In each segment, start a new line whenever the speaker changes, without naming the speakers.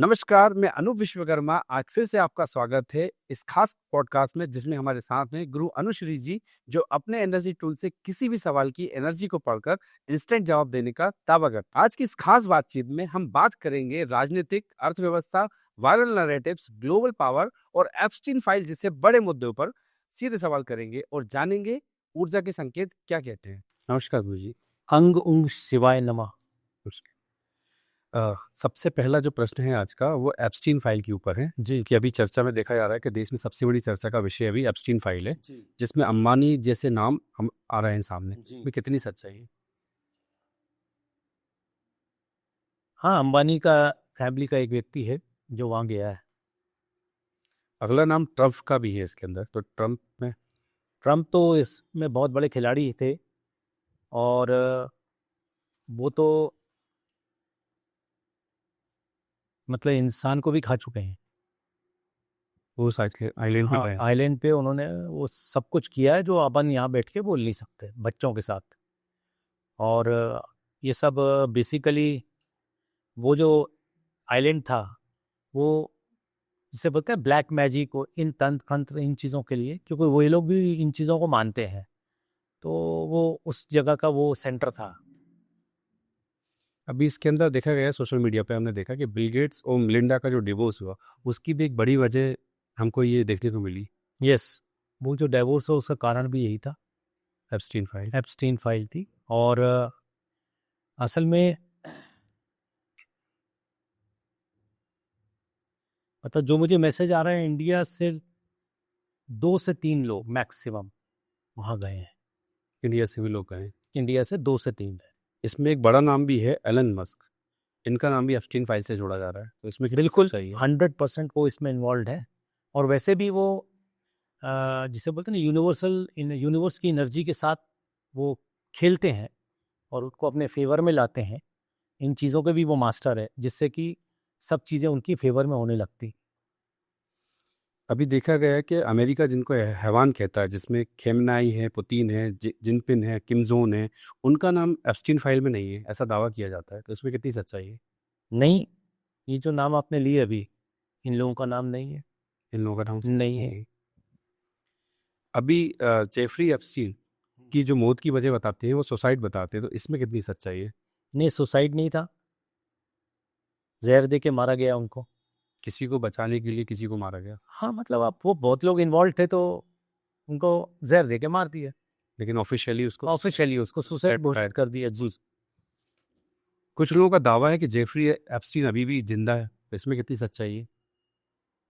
नमस्कार, मैं अनूप विश्वकर्मा। आज फिर से आपका स्वागत है इस खास पॉडकास्ट में, जिसमें हमारे साथ हैं गुरु अनुश्री जी, जो अपने एनर्जी टूल से किसी भी सवाल की एनर्जी को पढ़कर इंस्टेंट जवाब देने का दावा करते हैं। आज की इस खास बातचीत में हम बात करेंगे राजनीतिक, अर्थव्यवस्था, वायरल नैरेटिव्स, ग्लोबल पावर और एप्स्टीन फाइल जैसे बड़े मुद्दों पर सीधे सवाल करेंगे और जानेंगे ऊर्जा के संकेत क्या कहते हैं। नमस्कार गुरु जी।
अंग उंग शिवाय नमः।
सबसे पहला जो प्रश्न है आज का, वो एप्स्टीन फाइल के ऊपर है
जी
कि अभी चर्चा में देखा जा रहा है कि देश में सबसे बड़ी चर्चा का विषय अभी एप्स्टीन फाइल है,
जी
जिसमें अंबानी जैसे नाम हम आ रहे हैं सामने।
जी
इसमें कितनी सच्चाई है?
हाँ, अंबानी का फैमिली का एक व्यक्ति है जो वहाँ गया है।
अगला नाम ट्रम्प का भी है इसके अंदर, तो
ट्रम्प तो इसमें बहुत बड़े खिलाड़ी थे और वो तो मतलब इंसान को भी खा चुके हैं।
वो आइलैंड पे
हाँ,
गए हैं।
आइलैंड पे उन्होंने वो सब कुछ किया है जो अपन यहाँ बैठ के बोल नहीं सकते बच्चों के साथ। और ये सब बेसिकली वो जो आइलैंड था वो जिसे बोलते हैं ब्लैक मैजिक और इन तंत्र तंत्र इन चीज़ों के लिए, क्योंकि वही लोग भी इन चीज़ों को मानते हैं। तो वो उस जगह का वो सेंटर था।
अभी इसके अंदर देखा गया है, सोशल मीडिया पे हमने देखा कि बिल गेट्स और मिलिंडा का जो डिवोर्स हुआ, उसकी भी एक बड़ी वजह हमको ये देखने को मिली।
यस, वो जो डाइवोर्स हो उसका कारण भी यही था, एप्स्टीन फाइल थी। और असल में मतलब जो मुझे मैसेज आ रहा है, इंडिया से 2 से 3 लोग मैक्सिमम वहाँ गए हैं।
इंडिया से भी लोग गए हैं।
इंडिया से 2 से 3 है।
इसमें एक बड़ा नाम भी है, एलन मस्क। इनका नाम भी एप्स्टीन फाइल से जोड़ा जा रहा है, तो इसमें कितनी
बिल्कुल
सच्चाई है?
100% वो इसमें इन्वॉल्व है। और वैसे भी वो जिसे बोलते हैं ना, यूनिवर्स की एनर्जी के साथ वो खेलते हैं और उसको अपने फेवर में लाते हैं। इन चीज़ों के भी वो मास्टर है, जिससे कि सब चीज़ें उनकी फेवर में होने लगती।
अभी देखा गया है कि अमेरिका जिनको हैवान कहता है, जिसमें खेमनाई है, पुतिन है, जिनपिन है, किम जोन है, उनका नाम एप्स्टीन फाइल में नहीं है, ऐसा दावा किया जाता है। तो इसमें कितनी सच्चाई है?
नहीं, ये जो नाम आपने लिए अभी, इन लोगों का नाम नहीं है।
इन लोगों का नाम
नहीं है।
है। अभी जेफरी एप्स्टीन की जो मौत की वजह बताते हैं, वो सुसाइड बताते हैं, तो इसमें कितनी सच्चाई है?
नहीं, सुसाइड नहीं था, जहर दे के मारा गया उनको।
किसी को बचाने के लिए किसी को मारा गया,
हाँ, मतलब आप वो बहुत लोग इन्वॉल्व थे तो उनको जहर दे के मार दिया।
लेकिन ऑफिशियली उसको
ऑफिशियली उसको सुसाइड घोषित कर दिया जी।
कुछ लोगों का दावा है कि जेफरी एप्स्टीन अभी भी जिंदा है, तो इसमें कितनी सच्चाई है?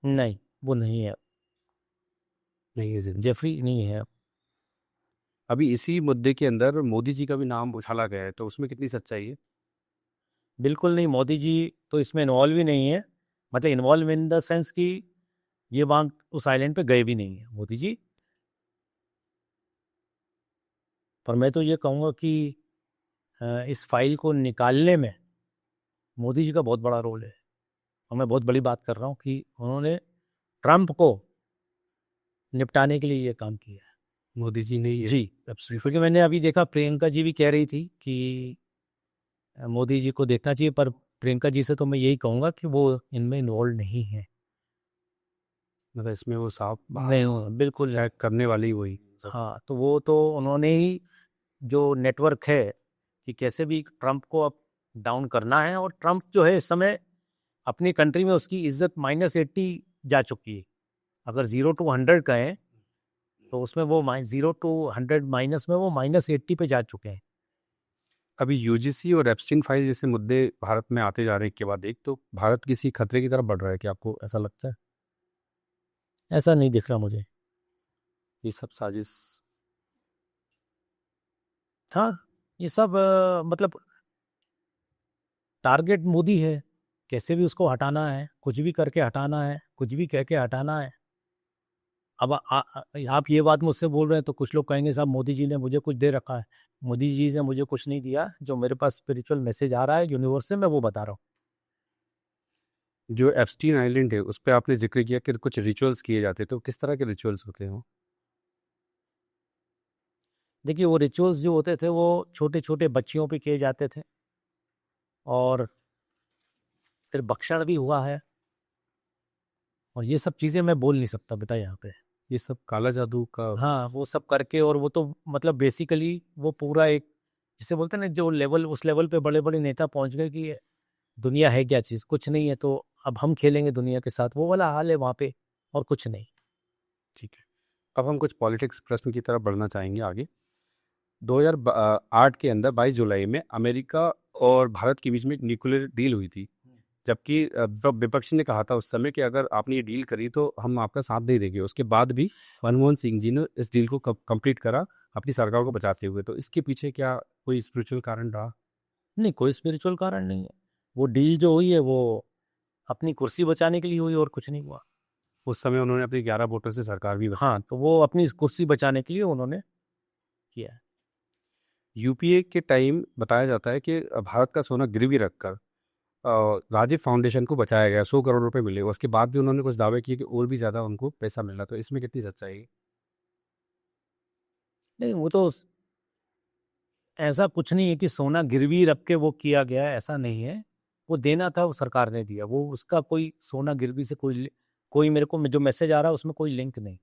नहीं, वो नहीं है,
नहीं है जिंदा।
जेफरी नहीं है।
अभी इसी मुद्दे के अंदर मोदी जी का भी नाम उछाला गया है, तो उसमें कितनी सच्चाई है?
बिल्कुल नहीं, मोदी जी तो इसमें इन्वॉल्व ही नहीं है। मतलब इन्वॉल्व इन द सेंस कि ये वहाँ उस आइलैंड पे गए भी नहीं है मोदी जी। पर मैं तो ये कहूँगा कि इस फाइल को निकालने में मोदी जी का बहुत बड़ा रोल है। और मैं बहुत बड़ी बात कर रहा हूँ कि उन्होंने ट्रंप को निपटाने के लिए ये काम किया है।
मोदी जी ने
जी, क्योंकि मैंने अभी देखा प्रियंका जी भी कह रही थी कि मोदी जी को देखना चाहिए, पर प्रियंका जी से तो मैं यही कहूँगा कि वो इनमें इन्वॉल्व नहीं है।
मतलब इसमें वो साफ
नहीं, बिल्कुल नहीं।
करने वाली वही।
हाँ, तो वो तो उन्होंने ही जो नेटवर्क है कि कैसे भी ट्रंप को अब डाउन करना है। और ट्रंप जो है इस समय अपनी कंट्री में उसकी इज्जत -80 जा चुकी है। अगर 0 to 100 कहें तो उसमें वो 0 to 100 माइनस में वो -80 पे जा चुके हैं।
अभी यूजीसी और एप्स्टीन फाइल जैसे मुद्दे भारत में आते जा रहे हैं एक के बाद एक, तो भारत किसी खतरे की तरफ बढ़ रहा है, क्या आपको ऐसा लगता है?
ऐसा नहीं दिख रहा मुझे।
ये सब साजिश।
हाँ, ये सब मतलब टारगेट मोदी है, कैसे भी उसको हटाना है, कुछ भी करके हटाना है, कुछ भी कह के हटाना है। अब आप ये बात मुझसे बोल रहे हैं तो कुछ लोग कहेंगे साहब मोदी जी ने मुझे कुछ दे रखा है। मोदी जी ने मुझे कुछ नहीं दिया। जो मेरे पास स्पिरिचुअल मैसेज आ रहा है यूनिवर्स से, मैं वो बता रहा हूँ।
जो एप्स्टीन आइलैंड है, उस पर आपने जिक्र किया कि कुछ रिचुअल्स किए जाते हैं, तो किस तरह के रिचुअल्स होते हैं वो?
देखिए, वो रिचुअल्स जो होते थे वो छोटे छोटे बच्चियों पे किए जाते थे। और फिर भक्षण भी हुआ है, और ये सब चीज़ें मैं बोल नहीं सकता बेटा यहाँ पे।
ये सब काला जादू का।
हाँ, वो सब करके, और वो तो मतलब बेसिकली वो पूरा एक, जिसे बोलते हैं ना, जो लेवल, उस लेवल पे बड़े बड़े नेता पहुंच गए कि दुनिया है क्या चीज़, कुछ नहीं है, तो अब हम खेलेंगे दुनिया के साथ, वो वाला हाल है वहाँ पे, और कुछ नहीं।
ठीक है, अब हम कुछ पॉलिटिक्स प्रश्न की तरफ बढ़ना चाहेंगे आगे। 2008 के अंदर 22 जुलाई में अमेरिका और भारत के बीच में एक न्यूक्लियर डील हुई थी, जबकि विपक्ष ने कहा था उस समय कि अगर आपने ये डील करी तो हम आपका साथ नहीं देंगे। उसके बाद भी मनमोहन सिंह जी ने इस डील को कंप्लीट करा अपनी सरकार को बचाते हुए। तो इसके पीछे क्या कोई स्पिरिचुअल कारण रहा?
नहीं, कोई स्पिरिचुअल कारण नहीं है। वो डील जो हुई है वो अपनी कुर्सी बचाने के लिए हुई, और कुछ नहीं हुआ।
उस समय उन्होंने अपनी 11 वोटों से सरकार भी बचाई।
हाँ, तो वो अपनी कुर्सी बचाने के लिए उन्होंने किया है।
यूपीए के टाइम बताया जाता है कि भारत का सोना गिरवी रखकर राजीव फाउंडेशन को बचाया गया, 100 करोड़ रुपए मिले। उसके बाद भी उन्होंने कुछ दावे किए कि और भी ज़्यादा उनको पैसा मिला। तो इसमें कितनी सच्चाई है?
नहीं, वो तो ऐसा कुछ नहीं है कि सोना गिरवी रख के वो किया गया है, ऐसा नहीं है। वो देना था, वो सरकार ने दिया, वो उसका कोई सोना गिरवी से कोई मेरे को जो मैसेज आ रहा है उसमें कोई लिंक नहीं।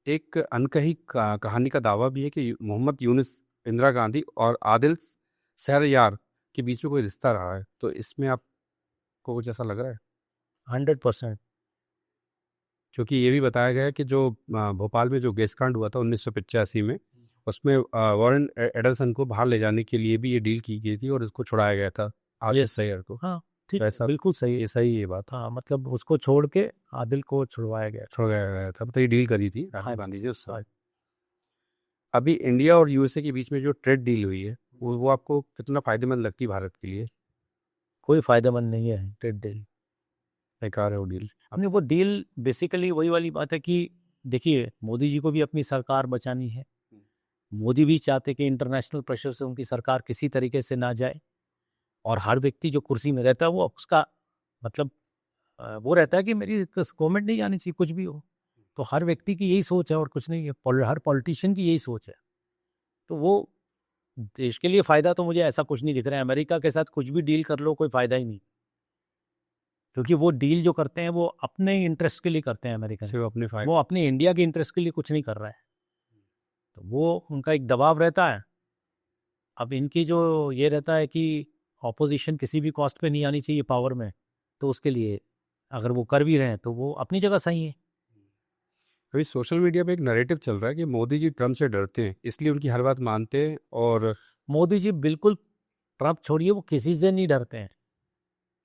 एक अनकही कहानी का दावा भी है कि मोहम्मद यूनुस, इंदिरा गांधी और आदिल शहरयार के बीच में कोई रिश्ता रहा है। तो इसमें आपको कुछ ऐसा लग रहा है?
100%।
क्योंकि ये भी बताया गया है कि जो भोपाल में जो गैस कांड हुआ था 1985 में, उसमें वॉरेन एडरसन को बाहर ले जाने के लिए भी ये डील की गई थी और इसको छुड़ाया गया था, आदिल
यस,
शहर को।
हाँ, ठीक
तो
है,
ऐसा
बिल्कुल सही।
ऐसा ही ये बात
हाँ, मतलब उसको छोड़ के आदिल को छुड़वाया गया।
छुड़ाया गया था। तो ये डील करी थी
हाँ
राजीव
जी,
गांधी जी उस समय।
हाँ।
अभी इंडिया और यूएसए के बीच में जो ट्रेड डील हुई है, वो आपको कितना फायदेमंद लगती है भारत के लिए?
कोई फायदेमंद नहीं है ट्रेड डील।
बेकार है वो डील।
हमने वो डील, बेसिकली वही वाली बात है कि देखिए, मोदी जी को भी अपनी सरकार बचानी है। मोदी भी चाहते कि इंटरनेशनल प्रेशर से उनकी सरकार किसी तरीके से ना जाए, और हर व्यक्ति जो कुर्सी में रहता है वो उसका मतलब वो रहता है कि मेरी गवर्नमेंट नहीं जानी चाहिए, कुछ भी हो। तो हर व्यक्ति की यही सोच है, और कुछ नहीं है। हर पॉलिटिशियन की यही सोच है। तो वो देश के लिए फायदा तो मुझे ऐसा कुछ नहीं दिख रहा है। अमेरिका के साथ कुछ भी डील कर लो, कोई फायदा ही नहीं, क्योंकि वो डील जो करते हैं वो अपने इंटरेस्ट के लिए करते हैं। अमेरिकन,
सिर्फ अपने
वो
फायदे।
अपने इंडिया के इंटरेस्ट के लिए कुछ नहीं कर रहा है। तो वो उनका एक दबाव रहता है। अब इनकी जो ये रहता है कि ऑपोजिशन किसी भी कॉस्ट पे नहीं आनी चाहिए पावर में, तो उसके लिए अगर वो कर भी रहे हैं तो वो अपनी जगह सही है।
अभी सोशल मीडिया पे एक नैरेटिव चल रहा है कि मोदी जी ट्रम्प से डरते हैं, इसलिए उनकी हर बात मानते हैं।
मोदी जी बिल्कुल, ट्रम्प छोड़िए, वो किसी से नहीं डरते हैं।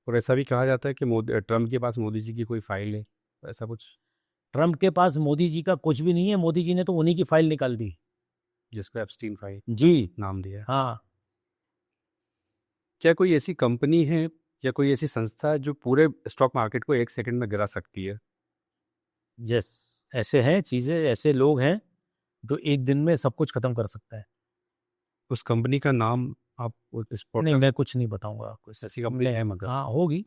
और ऐसा भी कहा जाता है कि ट्रम्प के पास मोदी जी की कोई फाइल है, ऐसा कुछ,
ट्रम्प के पास मोदी जी का कुछ भी नहीं है। मोदी जी ने तो उन्हीं की फाइल निकाल दी।
जिसको एप्स्टीन फाइल
जी,
नाम दिया है।
हाँ।
क्या कोई ऐसी कंपनी है या कोई ऐसी संस्था है जो पूरे स्टॉक मार्केट को एक सेकंड में गिरा सकती है?
यस, ऐसे हैं चीज़ें, ऐसे लोग हैं जो एक दिन में सब कुछ खत्म कर सकता है।
उस कंपनी का नाम आप इस
नहीं,
पॉडकास्ट,
मैं कुछ नहीं बताऊंगा आपको।
ऐसी कंपनी है मगर?
हाँ, होगी।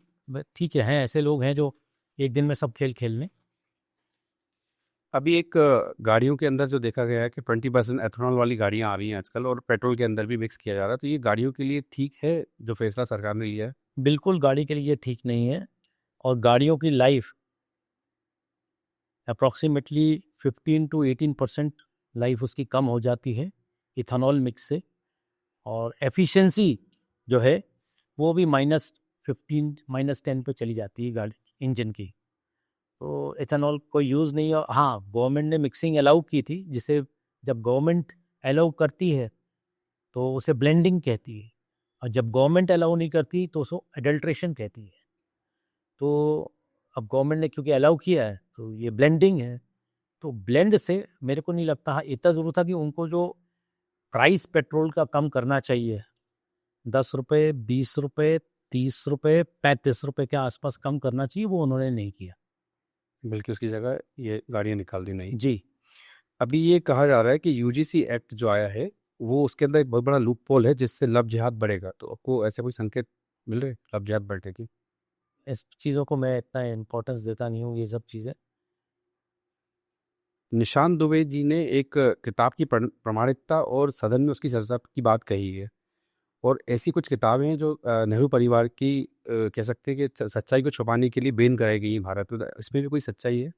ठीक है, हैं ऐसे लोग हैं जो एक दिन में सब खेल खेल लें।
अभी एक गाड़ियों के अंदर जो देखा गया है कि 20% एथेनॉल वाली गाड़ियां आ रही हैं आजकल, और पेट्रोल के अंदर भी मिक्स किया जा रहा है। तो ये गाड़ियों के लिए ठीक है जो फैसला सरकार ने लिया है?
बिल्कुल गाड़ी के लिए ठीक नहीं है। और गाड़ियों की लाइफ अप्रॉक्सीमेटली 15 to 18% लाइफ उसकी कम हो जाती है इथेनॉल मिक्स से। और एफिशिएंसी जो है वो भी -15 -10 पे चली जाती है गाड़ी इंजन की। तो इथेनॉल को यूज़ नहीं है। हाँ, गवर्नमेंट ने मिक्सिंग अलाउ की थी, जिसे जब गवर्नमेंट अलाउ करती है तो उसे ब्लेंडिंग कहती है, और जब गवर्नमेंट अलाउ नहीं करती तो उसको एडल्ट्रेशन कहती है। तो अब गवर्नमेंट ने क्योंकि अलाउ किया है तो ये ब्लेंडिंग है। तो ब्लेंड से मेरे को नहीं लगता, हाँ, इतना ज़रूर था कि उनको जो प्राइस पेट्रोल का कम करना चाहिए, 10 रुपये, 20 रुपये, 30 रुपये, 35 रुपये के आसपास कम करना चाहिए, वो उन्होंने नहीं किया।
बल्कि उसकी जगह ये गाड़ियां निकाल दी नहीं।
जी।
अभी ये कहा जा रहा है कि यूजीसी एक्ट जो आया है, वो उसके अंदर एक बहुत बड़ा लूप होल है जिससे लव जिहाद बढ़ेगा। तो आपको ऐसे कोई संकेत मिल रहे लव जिहाद बढ़ने की?
इस चीज़ों को मैं इतना इम्पोर्टेंस देता नहीं हूँ, ये सब चीज़ें।
निशांत दुबे जी ने एक किताब की प्रमाणिकता और सदन में उसकी चर्चा की बात कही है। और ऐसी कुछ किताबें हैं जो नेहरू परिवार की कह सकते हैं कि सच्चाई को छुपाने के लिए बैन कराई गई हैं भारत में, तो इसमें भी कोई सच्चाई है?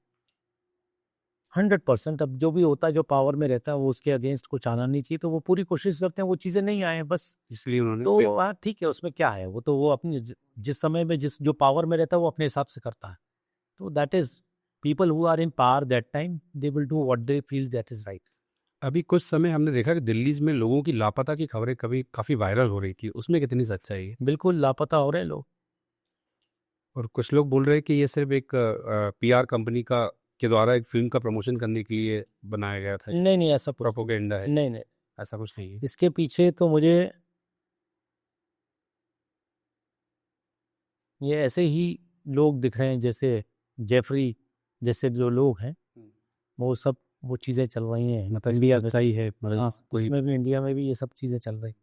100%। अब जो भी होता है, जो पावर में रहता है, वो उसके अगेंस्ट कुछ आना नहीं चाहिए, तो वो पूरी कोशिश करते हैं वो चीज़ें नहीं आए बस।
इसलिए उन्होंने
तो हाँ, ठीक है, उसमें क्या है, वो तो वो अपनी जिस समय में जिस जो पावर में रहता है वो अपने हिसाब से करता है। तो that is people who are in power that time, they will do what they feel that is right.
अभी कुछ समय हमने देखा कि दिल्ली में लोगों की लापता की खबरें कभी काफ़ी वायरल हो रही थी, उसमें कितनी सच्चाई है?
बिल्कुल लापता हो रहे हैं लोग।
और कुछ लोग बोल रहे हैं कि ये सिर्फ एक पीआर कंपनी का के द्वारा एक फिल्म का प्रमोशन करने के लिए बनाया गया था,
नहीं नहीं, ऐसा कुछ
प्रोपोगेंडा है,
नहीं नहीं,
ऐसा कुछ नहीं है।
इसके पीछे तो मुझे ये ऐसे ही लोग दिख रहे हैं, जैसे जेफरी जैसे जो लोग हैं, वो सब वो चीज़ें चल रही हैं
मतलब
इंडिया
इसमें
में।
सच्चाई है, मतलब
हाँ,
कोई
इसमें भी इंडिया में भी ये सब चीज़ें चल रही।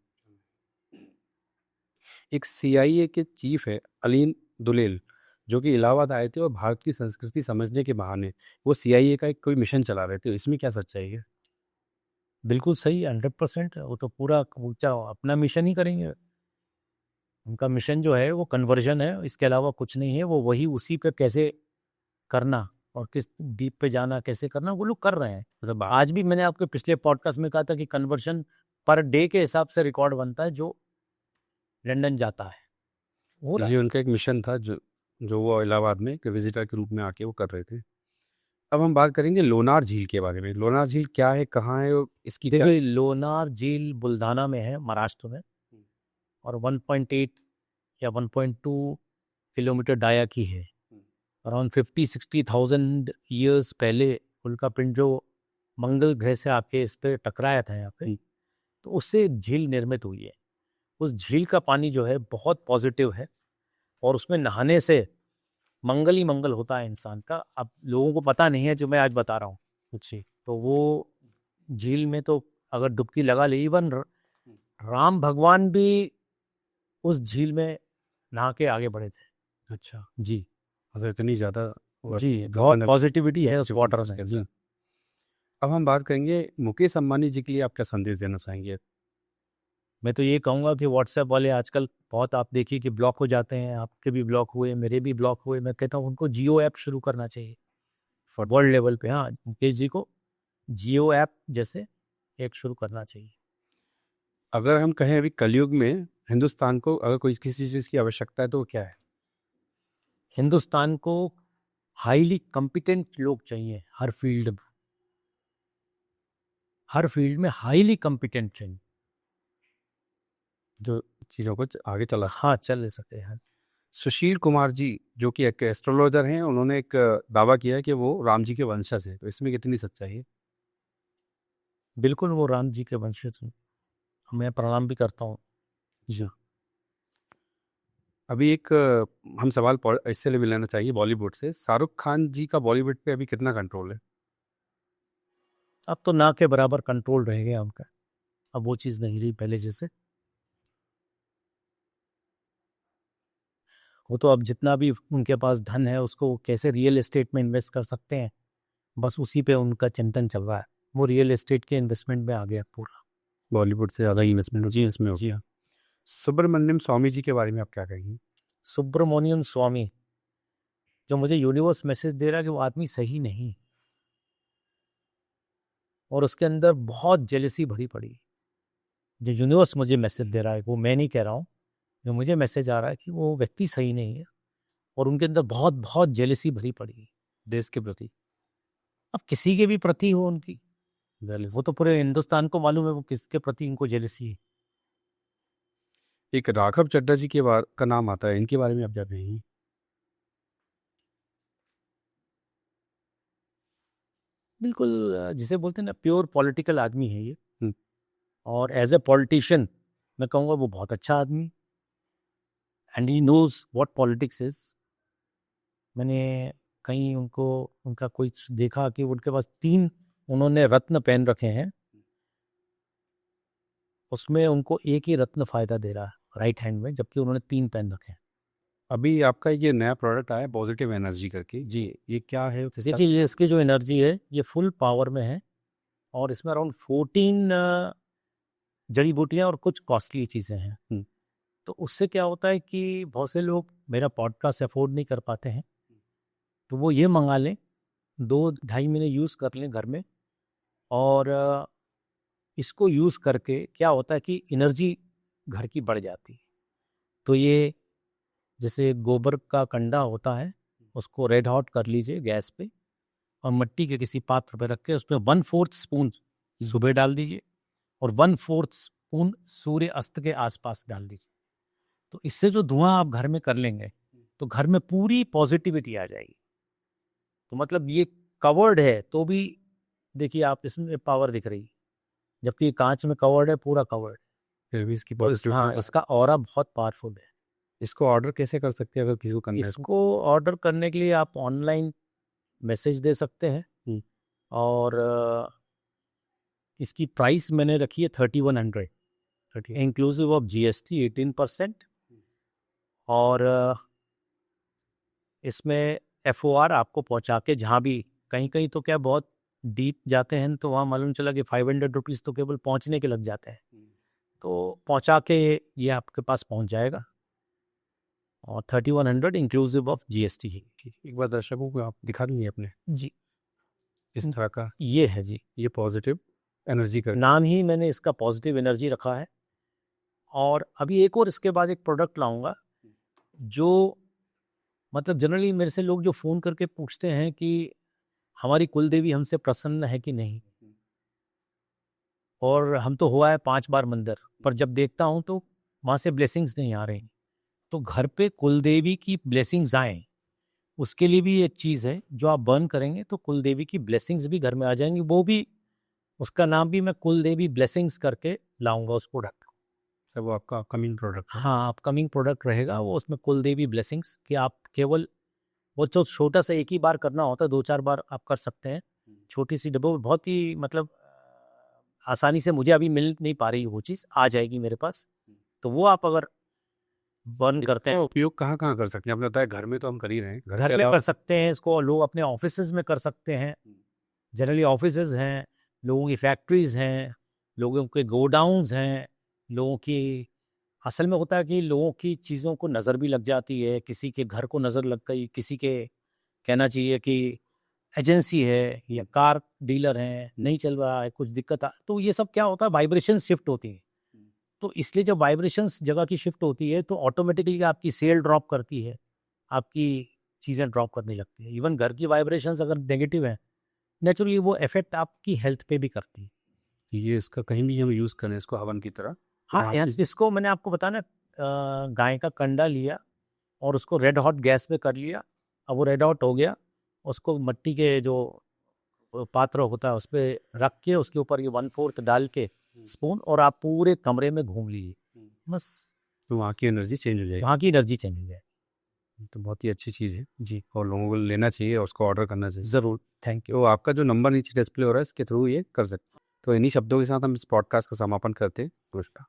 एक सीआईए के चीफ है अलीन दुलेल, जो कि इलाहाबाद आए थे और भारत की संस्कृति समझने के बहाने वो सीआईए का एक कोई मिशन चला रहे थे, इसमें क्या सच्चाई है?
बिल्कुल सही, 100%। वो तो पूरा ऊंचा अपना मिशन ही करेंगे। उनका मिशन जो है वो कन्वर्जन है, इसके अलावा कुछ नहीं है। वो वही उसी पे कैसे करना और किस डीप पे जाना कैसे करना वो लोग कर रहे हैं।
मतलब
आज भी मैंने आपके पिछले पॉडकास्ट में कहा था कि कन्वर्जन पर डे के हिसाब से रिकॉर्ड बनता है जो लंदन जाता है, हो रहा
ये
है।
उनका एक मिशन था जो जो वो इलाहाबाद में एक विजिटर के रूप में आके वो कर रहे थे। अब हम बात करेंगे लोनार झील के बारे में। लोनार झील क्या है, कहाँ है और इसकी क्या?
देखिए, लोनार झील बुल्धाना में है, महाराष्ट्र में, और 1.8 या 1.2 किलोमीटर डाया की है। अराउंड 50-60,000 ईयर्स पहले उल्का पिंड जो मंगल ग्रह से आके इस पे टकराया था यहाँ पे, तो उससे झील निर्मित हुई है। उस झील का पानी जो है बहुत पॉजिटिव है, और उसमें नहाने से मंगल ही मंगल होता है इंसान का। अब लोगों को पता नहीं है जो मैं आज बता रहा हूँ। जी, तो वो झील में तो अगर डुबकी लगा ले, इवन राम भगवान भी उस झील में नहा के आगे बढ़े थे।
अच्छा,
जी
मतलब इतनी ज़्यादा
जी, बहुत पॉजिटिविटी है उस वाटर में।
अब हम बात करेंगे मुकेश अंबानी जी के लिए आप क्या संदेश देना चाहेंगे?
मैं तो ये कहूँगा कि व्हाट्सएप वाले आजकल बहुत, आप देखिए कि ब्लॉक हो जाते हैं, आपके भी ब्लॉक हुए, मेरे भी ब्लॉक हुए। मैं कहता हूँ उनको जियो ऐप शुरू करना चाहिए वर्ल्ड लेवल पे। हाँ, मुकेश जी को जियो ऐप जैसे एक शुरू करना चाहिए।
अगर हम कहें अभी कलयुग में हिंदुस्तान को अगर कोई किसी चीज़ की आवश्यकता है तो वो क्या है?
हिंदुस्तान को हाईली कॉम्पिटेंट लोग चाहिए हर फील्ड में, हर फील्ड में हाईली कॉम्पिटेंट चाहिए
जो चीज़ों को आगे चला सके।
हाँ, चल सके हैं।
सुशील कुमार जी जो कि एक एस्ट्रोलॉजर हैं, उन्होंने एक दावा किया है कि वो राम जी के वंशज है, तो इसमें कितनी सच्चाई है?
बिल्कुल वो राम जी के वंशज हैं, मैं प्रणाम भी करता हूँ।
जी हाँ। अभी एक हम सवाल इससे भी लेना चाहिए बॉलीवुड से, शाहरुख खान जी का बॉलीवुड पे अभी कितना कंट्रोल है?
अब तो ना के बराबर कंट्रोल रह गया उनका। अब वो चीज़ नहीं रही पहले जैसे। वो तो अब जितना भी उनके पास धन है उसको वो कैसे रियल एस्टेट में इन्वेस्ट कर सकते हैं, बस उसी पे उनका चिंतन चल रहा है। वो रियल एस्टेट के इन्वेस्टमेंट में आ गया पूरा।
बॉलीवुड से ज़्यादा इन्वेस्टमेंट
जी
इसमें हो
जी
गया।
हाँ।
सुब्रमण्यम स्वामी जी के बारे में आप क्या कहेंगे?
सुब्रमण्यम स्वामी जो मुझे यूनिवर्स मैसेज दे रहा है कि वो आदमी सही नहीं, और उसके अंदर बहुत जेलसी भरी पड़ी है। जो यूनिवर्स मुझे मैसेज दे रहा है, वो मैं नहीं कह रहा हूँ, जो मुझे मैसेज आ रहा है कि वो व्यक्ति सही नहीं है, और उनके अंदर बहुत बहुत जेलसी भरी पड़ी है देश के प्रति। अब किसी के भी प्रति हो उनकी, वो तो पूरे हिंदुस्तान को मालूम है वो किसके प्रति इनको जेलसी है।
एक राघव चड्ढा जी के बारे का नाम आता है, इनके बारे में आप क्या कहेंगे?
बिल्कुल जिसे बोलते हैं ना, प्योर पॉलिटिकल आदमी है ये।
हम्म,
और एज ए पॉलिटिशियन मैं कहूँगा वो बहुत अच्छा आदमी, and he knows what politics is. मैंने कहीं उनको उनका कोई देखा कि उनके पास 3 उन्होंने रत्न पहन रखे हैं, उसमें उनको एक ही रत्न फायदा दे रहा है राइट हैंड में, जबकि उन्होंने 3 पहन रखे हैं।
अभी आपका ये नया प्रोडक्ट आया पॉजिटिव एनर्जी करके, जी ये क्या है?
देखिए, ये इसकी जो एनर्जी है ये फुल पावर में है, और इसमें अराउंड 14 जड़ी बूटियाँ और कुछ कॉस्टली चीज़ें हैं। तो उससे क्या होता है कि बहुत से लोग मेरा पॉडकास्ट अफोर्ड नहीं कर पाते हैं, तो वो ये मंगा लें, 2-2.5 महीने यूज़ कर लें घर में, और इसको यूज़ करके क्या होता है कि एनर्जी घर की बढ़ जाती है। तो ये जैसे गोबर का कंडा होता है, उसको रेड हॉट कर लीजिए गैस पे, और मिट्टी के किसी पात्र पे रख के उसमें 1/4 स्पून सुबह डाल दीजिए और 1/4 स्पून सूर्य अस्त के आसपास डाल दीजिए। तो इससे जो धुआं आप घर में कर लेंगे तो घर में पूरी पॉजिटिविटी आ जाएगी। तो मतलब ये कवर्ड है तो भी देखिए आप इसमें पावर दिख रही है, जबकि ये कांच में कवर्ड है, पूरा कवर्ड।
फिर भी इसकी
हाँ,
पॉजिटिविटी।
इसका ऑरा बहुत पावरफुल है।
इसको ऑर्डर कैसे कर सकते हैं अगर किसी को करना है तो?
इसको ऑर्डर करने के लिए आप ऑनलाइन मैसेज दे सकते हैं, और इसकी प्राइस मैंने रखी है 3100 इंक्लूसिव ऑफ GST 18%, और इसमें FOR आपको पहुंचा के जहाँ भी, कहीं कहीं तो क्या बहुत डीप जाते हैं तो वहाँ मालूम चला कि 500 रुपीज़ तो केवल पहुंचने के लग जाते हैं, तो पहुंचा के ये आपके पास पहुंच जाएगा, और 3100 इंक्लूसिव ऑफ GST ही।
एक बार दर्शकों को आप दिखा देंगे अपने
जी,
इस तरह का,
ये है जी,
ये पॉजिटिव एनर्जी का
नाम ही मैंने इसका पॉजिटिव एनर्जी रखा है। और अभी एक और इसके बाद एक प्रोडक्ट लाऊंगा जो, मतलब जनरली मेरे से लोग जो फ़ोन करके पूछते हैं कि हमारी कुल देवी हमसे प्रसन्न है कि नहीं, और हम तो हुआ है 5 बार मंदिर, पर जब देखता हूँ तो वहाँ से ब्लेसिंग्स नहीं आ रही। तो घर पे कुल देवी की ब्लेसिंग्स आएँ, उसके लिए भी एक चीज़ है जो आप बर्न करेंगे तो कुल देवी की ब्लेसिंग्स भी घर में आ जाएंगी। वो भी, उसका नाम भी मैं कुल देवी ब्लेसिंग्स करके लाऊंगा उस प्रोडक्ट को।
सर वो आपका अपकमिंग प्रोडक्ट है?
हाँ, अपकमिंग प्रोडक्ट रहेगा वो, उसमें कुल देवी ब्लेसिंग्स कि आप केवल, वो जो छोटा सा एक ही बार करना होता है, 2-4 बार आप कर सकते हैं। छोटी सी डब्बों में बहुत ही, मतलब आसानी से मुझे अभी मिल नहीं पा रही वो चीज़, आ जाएगी मेरे पास। तो वो आप अगर बर्न करते हैं,
उपयोग कहाँ कहाँ कर सकते हैं? आपने बताया घर में तो हम कर ही रहे हैं,
घर में कर सकते हैं इसको, लोग अपने ऑफिसेज में कर सकते हैं। जनरली ऑफिसेज हैं, लोगों की फैक्ट्रीज हैं, लोगों के गोडाउन्स हैं, लोगों की, असल में होता है कि लोगों की चीज़ों को नज़र भी लग जाती है, किसी के घर को नज़र लग गई, किसी के, कहना चाहिए कि एजेंसी है या कार डीलर हैं, नहीं चल रहा है, कुछ दिक्कत तो ये सब क्या होता है, वाइब्रेशन शिफ्ट होती है। तो इसलिए जब वाइब्रेशंस जगह की शिफ्ट होती है तो ऑटोमेटिकली आपकी सेल ड्रॉप करती है, आपकी चीज़ें ड्रॉप करने लगती है। इवन घर की वाइब्रेशंस अगर नेगेटिव हैं, नेचुरली वो इफेक्ट आपकी हेल्थ पे भी करती है।
ये इसका कहीं भी हम यूज़ करें इसको हवन की तरह?
हाँ, इसको मैंने आपको बताया ना, गाय का कंडा लिया और उसको रेड हॉट गैस पे कर लिया। अब वो रेड हॉट हो गया, उसको मिट्टी के जो पात्र होता है उस पर रख के, उसके ऊपर ये 1/4 डाल के स्पून, और आप पूरे कमरे में घूम लीजिए, बस
तो वहाँ की एनर्जी चेंज हो जाएगी।
वहाँ की एनर्जी चेंज हो जाए।
तो बहुत ही अच्छी चीज़ है
जी,
और लोगों को लेना चाहिए और उसको ऑर्डर करना चाहिए।
ज़रूर, थैंक यू।
तो आपका जो नंबर नीचे डिस्प्ले हो रहा है इसके थ्रू ये कर सकते हैं। तो इन्हीं शब्दों के साथ हम इस पॉडकास्ट का समापन करते हैं। नमस्कार।